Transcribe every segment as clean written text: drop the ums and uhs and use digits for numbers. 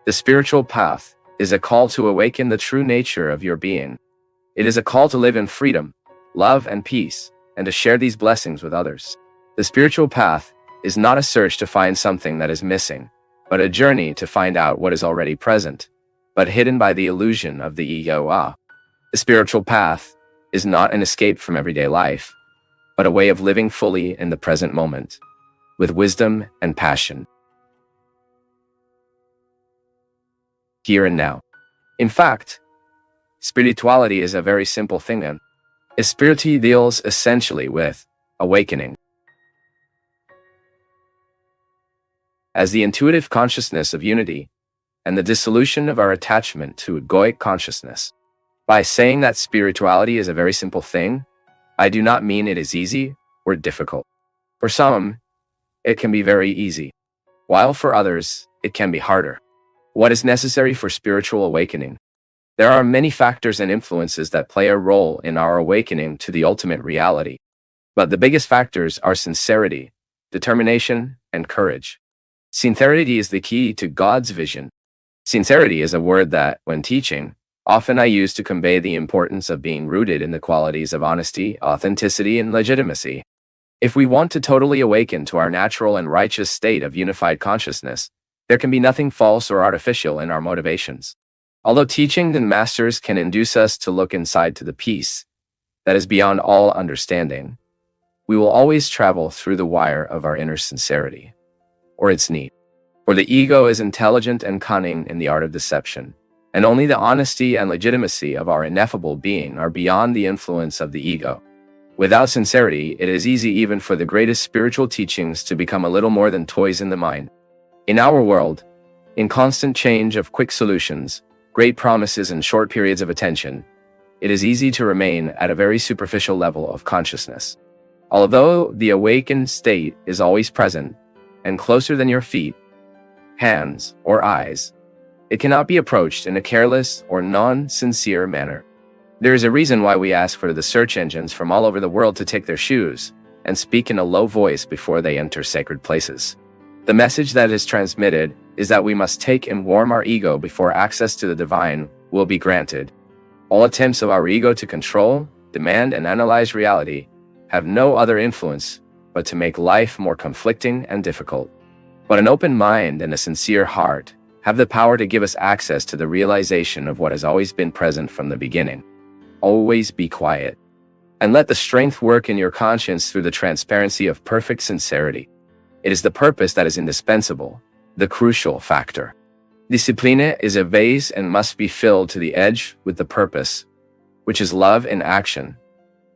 The spiritual path is a call to awaken the true nature of your being. It is a call to live in freedom, love, and peace, and to share these blessings with others. The spiritual path is not a search to find something that is missing, but a journey to find out what is already present, but hidden by the illusion of the ego. The spiritual path is not an escape from everyday life, but a way of living fully in the present moment, with wisdom and passion. Here and now. In fact, spirituality is a very simple thing, and spirituality deals essentially with awakening. As the intuitive consciousness of unity and the dissolution of our attachment to egoic consciousness. By saying that spirituality is a very simple thing, I do not mean it is easy or difficult. For some, it can be very easy, while for others, it can be harder. What is necessary for spiritual awakening? There are many factors and influences that play a role in our awakening to the ultimate reality. But the biggest factors are sincerity, determination, and courage. Sincerity is the key to God's vision. Sincerity is a word that, when teaching, often I use to convey the importance of being rooted in the qualities of honesty, authenticity, and legitimacy. If we want to totally awaken to our natural and righteous state of unified consciousness, there can be nothing false or artificial in our motivations. Although teachings and masters can induce us to look inside to the peace that is beyond all understanding, we will always travel through the wire of our inner sincerity, or its need. For the ego is intelligent and cunning in the art of deception, and only the honesty and legitimacy of our ineffable being are beyond the influence of the ego. Without sincerity, it is easy even for the greatest spiritual teachings to become a little more than toys in the mind. In our world, in constant change of quick solutions, great promises and short periods of attention, it is easy to remain at a very superficial level of consciousness. Although the awakened state is always present and closer than your feet, hands, or eyes, it cannot be approached in a careless or non-sincere manner. There is a reason why we ask for the search engines from all over the world to take their shoes and speak in a low voice before they enter sacred places. The message that is transmitted is that we must take and warm our ego before access to the divine will be granted. All attempts of our ego to control, demand, and analyze reality have no other influence but to make life more conflicting and difficult. But an open mind and a sincere heart have the power to give us access to the realization of what has always been present from the beginning. Always be quiet, and let the strength work in your conscience through the transparency of perfect sincerity. It is the purpose that is indispensable, the crucial factor. Disciplina is a vase and must be filled to the edge with the purpose, which is love in action,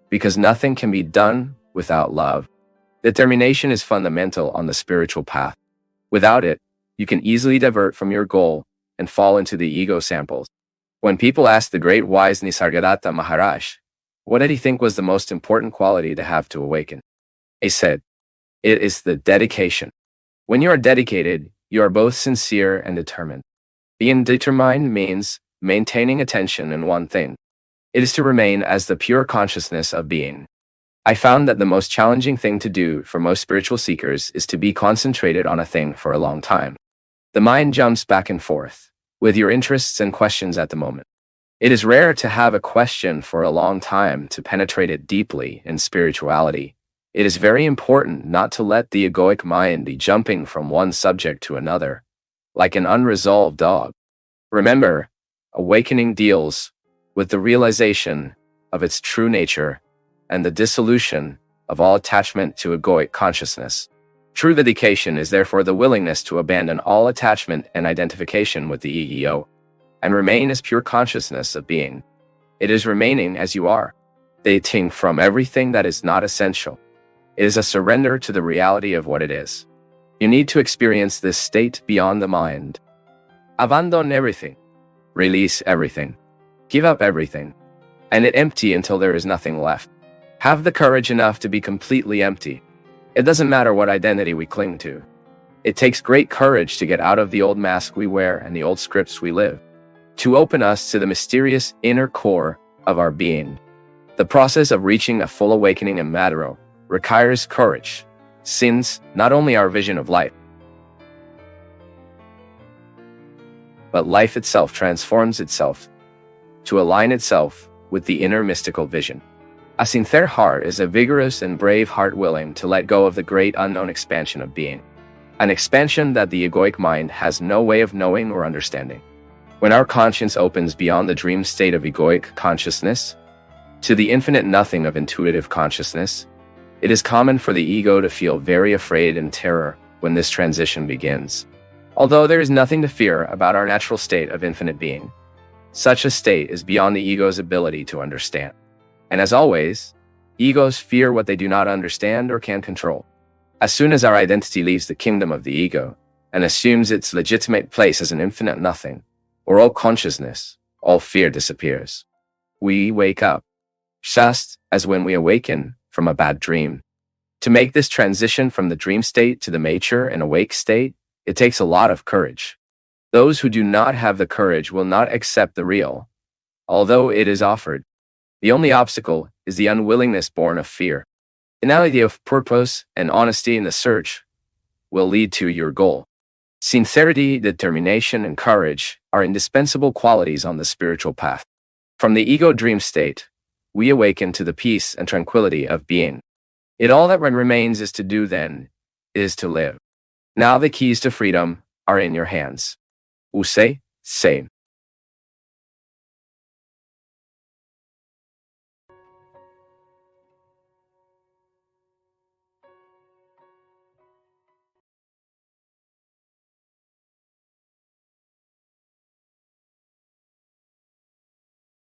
because nothing can be done without love. Determination is fundamental on the spiritual path. Without it, you can easily divert from your goal and fall into the ego samples. When people asked the great wise Nisargadatta Maharaj, what did he think was the most important quality to have to awaken? He said, it is the dedication. When you are dedicated, you are both sincere and determined. Being determined means maintaining attention in one thing. It is to remain as the pure consciousness of being. I found that the most challenging thing to do for most spiritual seekers is to be concentrated on a thing for a long time. The mind jumps back and forth with your interests and questions at the moment. It is rare to have a question for a long time to penetrate it deeply in spirituality. It is very important not to let the egoic mind be jumping from one subject to another, like an unresolved dog. Remember, awakening deals with the realization of its true nature and the dissolution of all attachment to egoic consciousness. True dedication is therefore the willingness to abandon all attachment and identification with the ego, and remain as pure consciousness of being. It is remaining as you are, dating from everything that is not essential. It is a surrender to the reality of what it is. You need to experience this state beyond the mind. Abandon everything. Release everything. Give up everything. And it empty until there is nothing left. Have the courage enough to be completely empty. It doesn't matter what identity we cling to. It takes great courage to get out of the old mask we wear and the old scripts we live, to open us to the mysterious inner core of our being. The process of reaching a full awakening in Maduro requires courage, since not only our vision of life, but life itself transforms itself to align itself with the inner mystical vision. A sincere heart is a vigorous and brave heart willing to let go of the great unknown expansion of being, an expansion that the egoic mind has no way of knowing or understanding. When our conscience opens beyond the dream state of egoic consciousness to the infinite nothing of intuitive consciousness, it is common for the ego to feel very afraid and terror when this transition begins. Although there is nothing to fear about our natural state of infinite being, such a state is beyond the ego's ability to understand. And as always, egos fear what they do not understand or can control. As soon as our identity leaves the kingdom of the ego and assumes its legitimate place as an infinite nothing, or all consciousness, all fear disappears. We wake up, just as when we awaken from a bad dream. To make this transition from the dream state to the mature and awake state, it takes a lot of courage. Those who do not have the courage will not accept the real, although it is offered. The only obstacle is the unwillingness born of fear. An idea of purpose and honesty in the search will lead to your goal. Sincerity, determination, and courage are indispensable qualities on the spiritual path. From the ego dream state, we awaken to the peace and tranquility of being. All that remains is to do then, is to live. Now the keys to freedom are in your hands. Use, say.